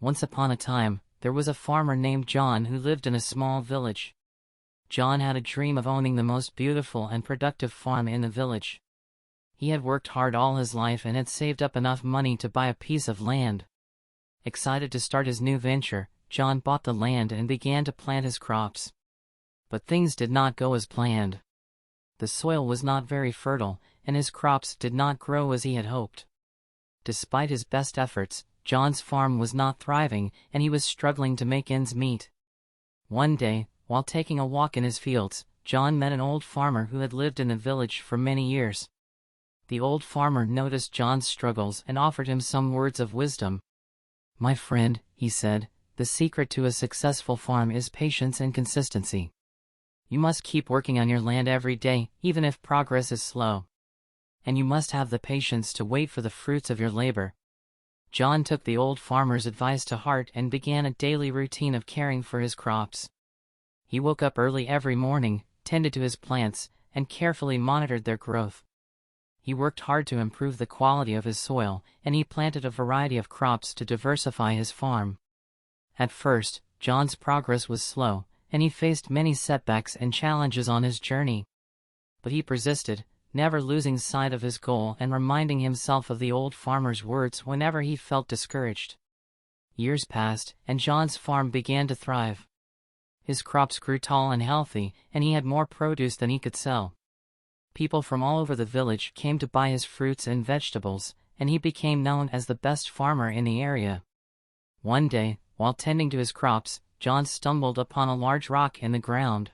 Once upon a time, there was a farmer named John who lived in a small village. John had a dream of owning the most beautiful and productive farm in the village. He had worked hard all his life and had saved up enough money to buy a piece of land. Excited to start his new venture, John bought the land and began to plant his crops. But things did not go as planned. The soil was not very fertile, and his crops did not grow as he had hoped. Despite his best efforts, John's farm was not thriving, and he was struggling to make ends meet. One day, while taking a walk in his fields, John met an old farmer who had lived in the village for many years. The old farmer noticed John's struggles and offered him some words of wisdom. "My friend," he said, "the secret to a successful farm is patience and consistency. You must keep working on your land every day, even if progress is slow. And you must have the patience to wait for the fruits of your labor." John took the old farmer's advice to heart and began a daily routine of caring for his crops. He woke up early every morning, tended to his plants, and carefully monitored their growth. He worked hard to improve the quality of his soil, and he planted a variety of crops to diversify his farm. At first, John's progress was slow, and he faced many setbacks and challenges on his journey. But he persisted, never losing sight of his goal and reminding himself of the old farmer's words whenever he felt discouraged. Years passed, and John's farm began to thrive. His crops grew tall and healthy, and he had more produce than he could sell. People from all over the village came to buy his fruits and vegetables, and he became known as the best farmer in the area. One day, while tending to his crops, John stumbled upon a large rock in the ground.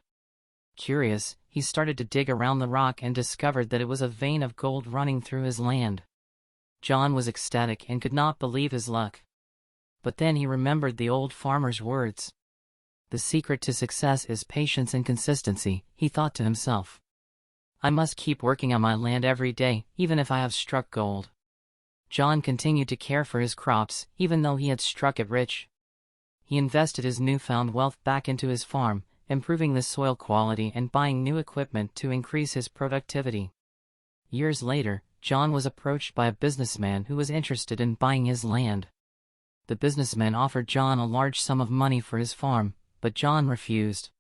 Curious, he started to dig around the rock and discovered that it was a vein of gold running through his land. John was ecstatic and could not believe his luck. But then he remembered the old farmer's words. "The secret to success is patience and consistency," he thought to himself. "I must keep working on my land every day, even if I have struck gold." John continued to care for his crops, even though he had struck it rich. He invested his newfound wealth back into his farm, improving the soil quality and buying new equipment to increase his productivity. Years later, John was approached by a businessman who was interested in buying his land. The businessman offered John a large sum of money for his farm, but John refused.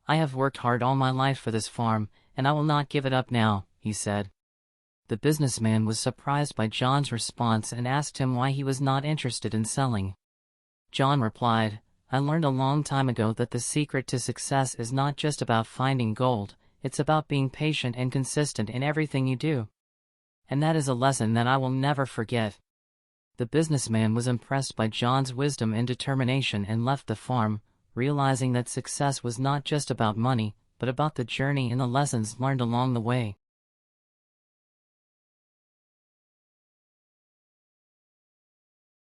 "I have worked hard all my life for this farm, and I will not give it up now," he said. The businessman was surprised by John's response and asked him why he was not interested in selling. John replied, "I learned a long time ago that the secret to success is not just about finding gold, it's about being patient and consistent in everything you do. And that is a lesson that I will never forget." The businessman was impressed by John's wisdom and determination and left the farm, realizing that success was not just about money, but about the journey and the lessons learned along the way.